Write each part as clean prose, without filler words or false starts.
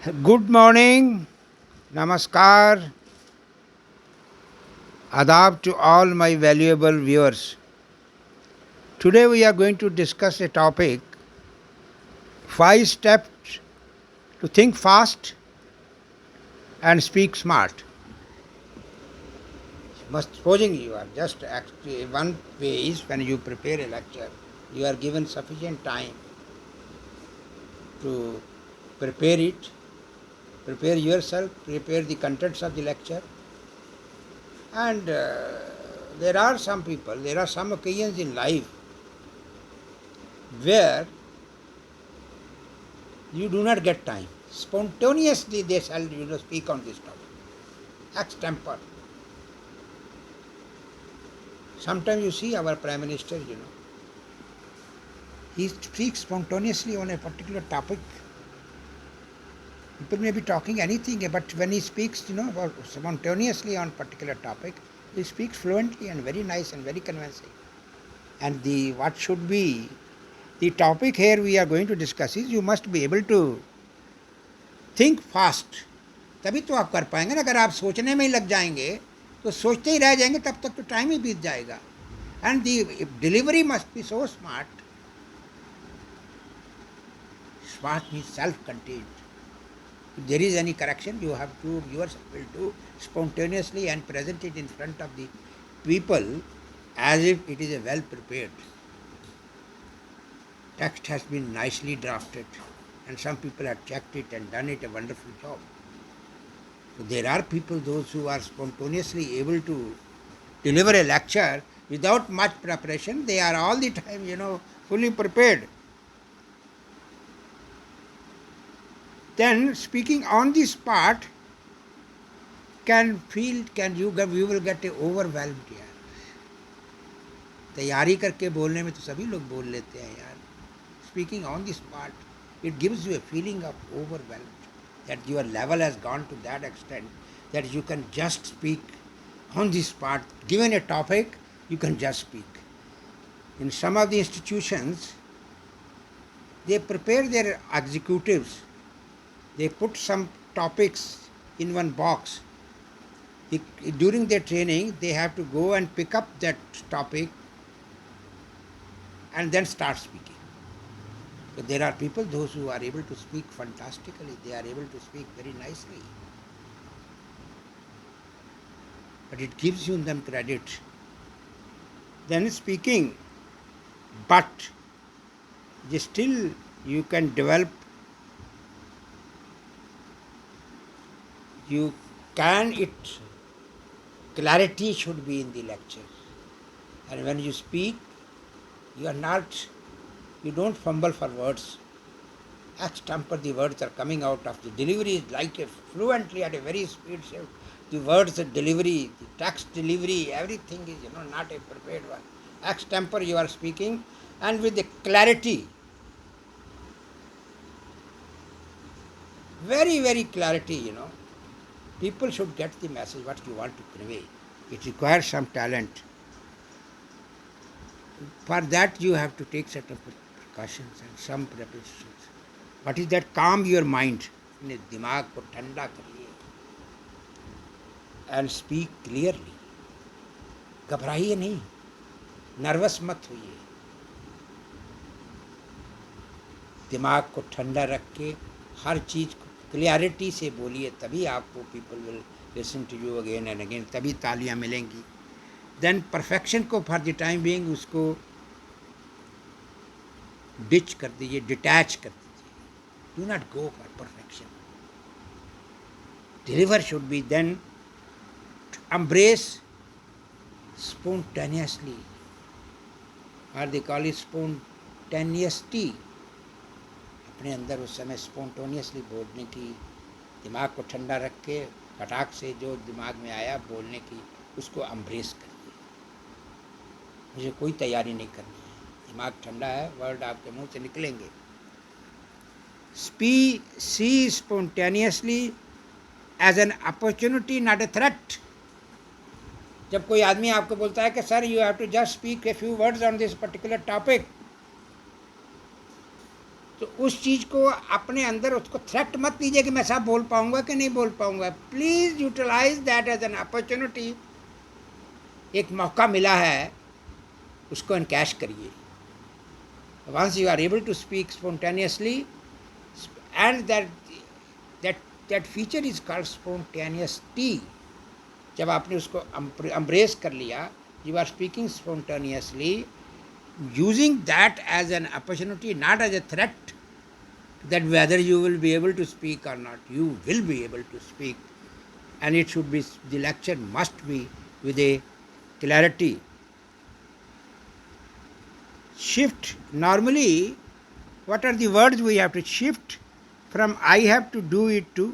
Good morning, namaskar, adab to all my valuable viewers. Today we are going to discuss a topic 5 steps to think fast and speak smart. Supposing you are just actually one way is when you prepare a lecture, you are given sufficient time to prepare it, prepare yourself, prepare the contents of the lecture, and there are some people, there are some occasions in life where you do not get time. Spontaneously they shall speak on this topic. Extemper. Sometimes you see our Prime Minister, he speaks spontaneously on a particular topic. People may be talking anything, but when he speaks, about spontaneously on particular topic, he speaks fluently and very nice and very convincing. And the what should be the topic here we are going to discuss is you must be able to think fast. तभी तो आप कर पाएंगे ना. अगर आप सोचने में ही लग जाएंगे तो सोचते ही रह जाएंगे, तब तक तो टाइम ही बीत जाएगा. And the delivery must be so smart. Smart means self contained. If there is any correction, you have to yourself will do spontaneously and present it in front of the people as if it is a well prepared. Text has been nicely drafted, and some people have checked it and done it a wonderful job. So there are people, those who are spontaneously able to deliver a lecture without much preparation. They are all the time, fully prepared. Then speaking on the spot you will get overwhelmed यार. तैयारी करके बोलने में तो सभी लोग बोल लेते हैं यार. Speaking on the spot, it gives you a feeling of overwhelmed, that your level has gone to that extent that you can just speak on the spot. Given a topic, you can just speak. In some of the institutions, they prepare their executives. They put some topics in one box. During their training, they have to go and pick up that topic and then start speaking. So there are people, those who are able to speak fantastically, they are able to speak very nicely. But it gives you them credit. Then speaking, but still you can develop, clarity should be in the lecture. And when you speak, you don't fumble for words. Extemper, the words are coming out of the delivery is like a fluently at a very speed shift. The words, the delivery, the text delivery, everything is not a prepared one. Extemper you are speaking, and with the clarity, very very clarity. People should get the message what you want to convey. It requires some talent. For that you have to take certain precautions and some preparations. What is that? Calm your mind. अपने दिमाग को ठंडा करिए and speak clearly. घबराइए नहीं, nervous मत होइए. दिमाग को ठंडा रख के हर चीज़ को क्लियरिटी से बोलिए, तभी आपको people will listen to you again and again, तभी तालियां मिलेंगी. देन परफेक्शन को फॉर द टाइम बीइंग उसको डिच कर दीजिए, डिटैच कर दीजिए. Do not go for perfection. Deliver should be then embrace spontaneously, or they call it spontaneity. अपने अंदर उस समय स्पॉन्टेनियसली बोलने की, दिमाग को ठंडा रख के फटाक से जो दिमाग में आया बोलने की, उसको एम्ब्रेस करिए. मुझे कोई तैयारी नहीं करनी है, दिमाग ठंडा है, वर्ड आपके मुंह से निकलेंगे. See spontaneously as an opportunity, not a threat. जब कोई आदमी आपको बोलता है कि sir you have to just speak a few words on this particular topic, तो उस चीज़ को अपने अंदर उसको थ्रेट मत लीजिए कि मैं सब बोल पाऊंगा कि नहीं बोल पाऊंगा. Please utilize that as an opportunity. एक मौका मिला है, उसको इनकैश करिए. Once you are able to speak spontaneously, and that that feature is called spontaneity. जब आपने उसको अम्ब्रेस कर लिया, you are speaking spontaneously, using that as an opportunity, not as a threat that whether you will be able to speak or not. You will be able to speak, and it should be, the lecture must be with a clarity. Shift. Normally, what are the words we have to shift from I have to do it to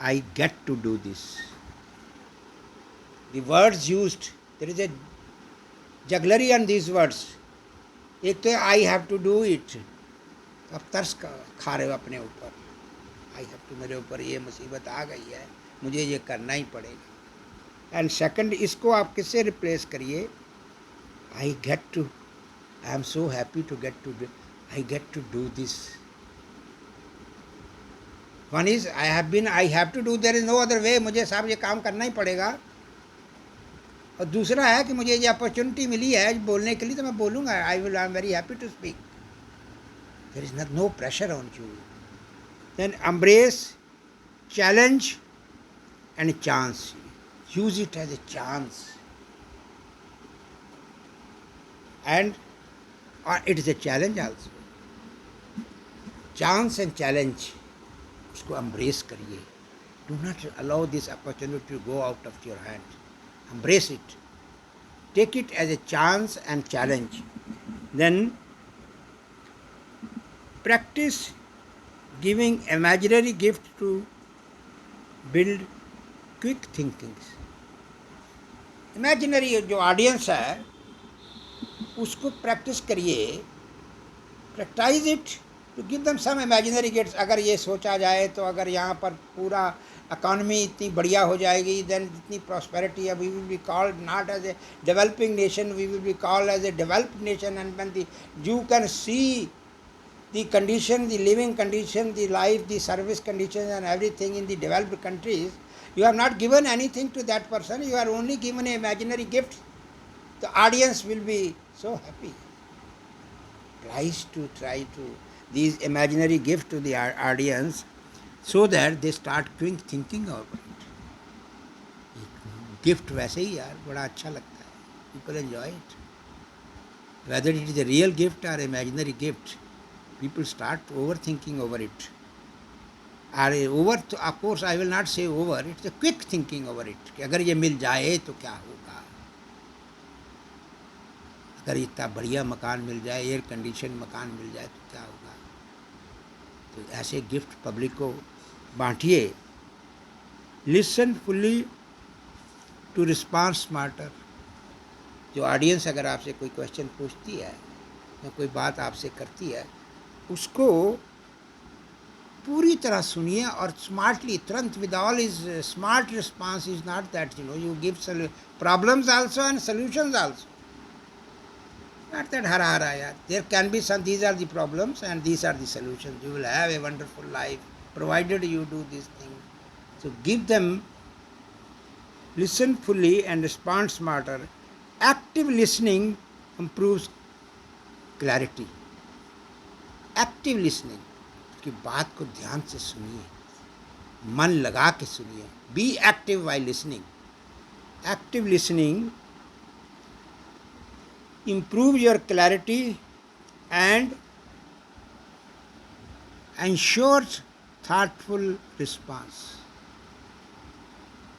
I get to do this? The words used, there is a jugglery on these words. एक तो I have to do it, अब तरस खा रहे हो अपने ऊपर. आई have to, मेरे ऊपर ये मुसीबत आ गई है, मुझे ये करना ही पड़ेगा. एंड सेकंड, इसको आप किससे रिप्लेस करिए? I get to, I am so happy to get to, I get to do this. One is I have to do, there is no other way, मुझे साहब ये काम करना ही पड़ेगा. और दूसरा है कि मुझे ये अपॉर्चुनिटी मिली है बोलने के लिए, तो मैं बोलूँगा. I am very happy to speak. There is no pressure on you. Then embrace challenge and chance. Use it as a chance, and it is a challenge also. Chance and challenge, उसको embrace करिए. Do not allow this opportunity to go out of your hand. Embrace it. Take it as a chance and challenge. Then practice giving imaginary gift to build quick thinking. Imaginary जो audience है, उसको practice करिए. Practice it to give them some imaginary gifts. अगर ये सोचा जाए तो अगर यहाँ पर पूरा इकॉनमी इतनी बढ़िया हो जाएगी, देन इतनी प्रॉस्पेरिटी है, we will be called not as a developing nation, we will be called as a developed nation. And when you can see the condition, the living condition, the life, the service conditions and everything in the developed countries, you have not given anything to that person, you are only given an imaginary gift. The audience will be so happy. Try to these imaginary gift to the audience, so that they start thinking about it. Gift वैसे ही यार बड़ा अच्छा लगता है. People enjoy it. Whether it is a real gift or imaginary gift, people start overthinking over it. Of course, I will not say over, it's a quick thinking over it. कि अगर ये मिल जाए तो क्या होगा, अगर इतना बढ़िया मकान मिल जाए, एयर कंडीशन मकान मिल जाए तो क्या होगा. तो ऐसे गिफ्ट पब्लिक को बांटिए. Listen fully to respond smarter. जो ऑडियंस अगर आपसे कोई क्वेश्चन पूछती है या कोई बात आपसे करती है, उसको पूरी तरह सुनिए और स्मार्टली, तुरंत. With all is smart response is not that you give problems also and solutions also. Not that hara yaar. There can be some, these are the problems and these are the solutions. You will have a wonderful life provided you do these things. So give them, listen fully and respond smarter. Active listening improves clarity. Active listening, की बात को ध्यान से सुनिए, मन लगा के सुनिए. Be active while listening. Active listening improve your clarity and ensures thoughtful response.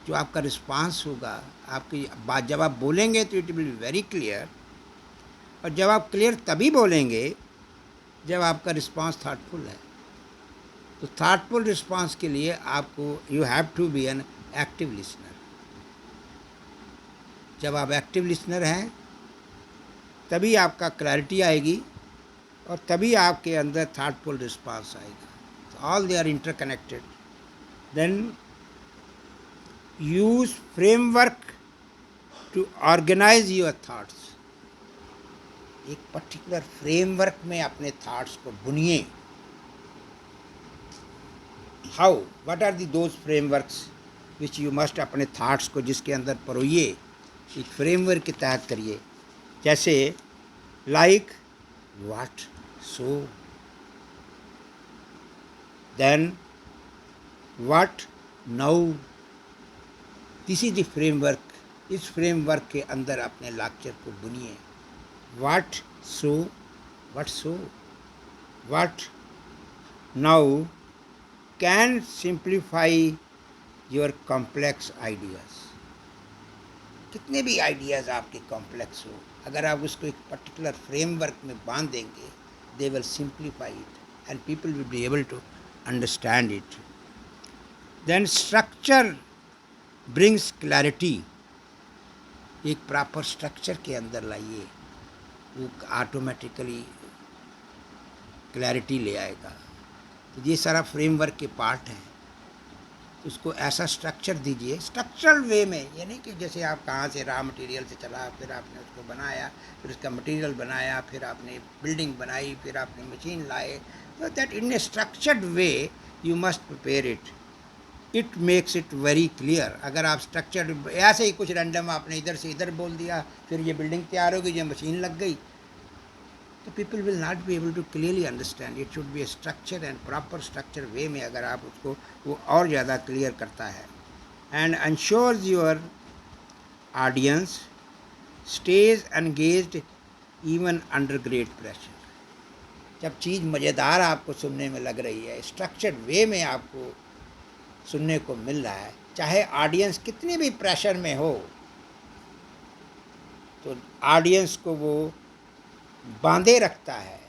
जो आपका रिस्पांस होगा, आपकी बात जब आप बोलेंगे तो it will be very clear, और जब आप क्लियर तभी बोलेंगे जब आपका रिस्पांस थाटफुल है. तो थाटफुल रिस्पांस के लिए आपको you have to be an active listener. जब आप एक्टिव लिसनर हैं तभी आपका क्लैरिटी आएगी और तभी आपके अंदर थाटफुल रिस्पांस आएगा. All they are interconnected. Then use framework to organize your thoughts. एक पर्टिकुलर फ्रेमवर्क में अपने थाट्स को बुनिए. How what are the those frameworks which you must अपने थाट्स को जिसके अंदर परोइए, एक फ्रेमवर्क के तहत करिए, जैसे like what so, then what now, this is the framework. इस फ्रेमवर्क के अंदर अपने लेक्चर को बुनिए। What so, what so, what now can simplify your complex ideas. कितने भी आइडियाज़ आपके कॉम्प्लेक्स हो, अगर आप उसको एक पर्टिकुलर फ्रेमवर्क में बांध देंगे, they will simplify it and people will be able to understand it. Then structure brings clarity. एक प्रॉपर स्ट्रक्चर के अंदर लाइए, वो ऑटोमेटिकली क्लैरिटी ले आएगा। तो ये सारा फ्रेमवर्क के पार्ट हैं। उसको ऐसा स्ट्रक्चर दीजिए, स्ट्रक्चरल वे में, ये नहीं कि जैसे आप कहाँ से रॉ मटेरियल से चला, फिर आपने उसको बनाया, फिर उसका मटेरियल बनाया, फिर आपने बिल्डिंग बनाई, फिर आपने मशीन लाए। तो that in A structured way you must prepare it, it makes it very clear. अगर आप स्ट्रक्चर्ड ऐसे ही कुछ रैंडम आपने इधर से इधर बोल दिया, फिर ये बिल्डिंग तैयार हो गई, ये मशीन लग गई, तो people will not be able to clearly understand. It should be a structure and proper structure way में अगर आप उसको, वो और ज़्यादा क्लियर करता है। And ensures your audience stays engaged even under great pressure. जब चीज़ मज़ेदार आपको सुनने में लग रही है, स्ट्रक्चर्ड वे में आपको सुनने को मिल रहा है, चाहे ऑडियंस कितने भी प्रेशर में हो, तो ऑडियंस को वो बांधे रखता है।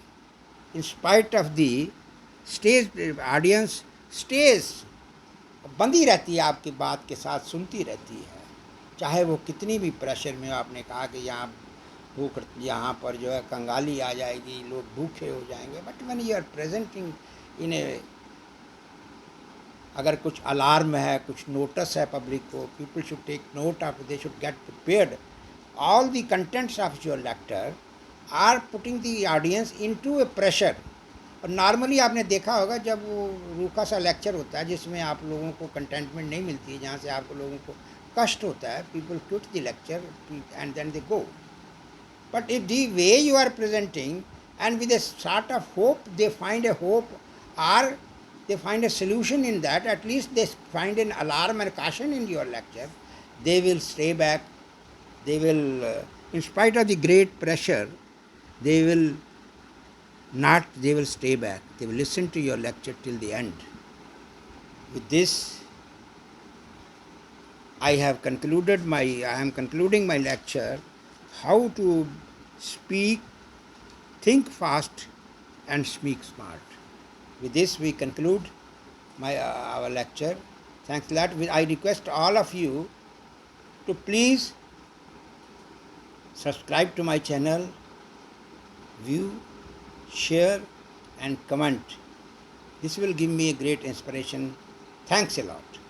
In spite of the stage, audience stage बंधी रहती है, आपकी बात के साथ सुनती रहती है, चाहे वो कितनी भी प्रेशर में हो। आपने कहा कि यहाँ भूख, यहाँ पर जो है कंगाली आ जाएगी, लोग भूखे हो जाएंगे, but when you are presenting in a, अगर कुछ अलार्म है, कुछ नोटिस है पब्लिक को, people should take note of, they should get prepared. All the contents of your lecture are putting the audience into a pressure. और normally आपने देखा होगा जब वो रूखा सा लेक्चर होता है जिसमें आप लोगों को कंटेंटमेंट नहीं मिलती है, जहाँ से आपको लोगों को कष्ट होता है, people quit the lecture and then they go. But if the way you are presenting and with a sort of hope, they find a hope, or they find a solution in that, at least they find an alarm and caution in your lecture, they will stay back, they will, in spite of the great pressure, they will not, they will stay back, they will listen to your lecture till the end. With this, I am concluding my lecture, how to speak, think fast and speak smart. With this we conclude our lecture. Thanks a lot. I request all of you to please subscribe to my channel, view, share and comment. This will give me a great inspiration. Thanks a lot.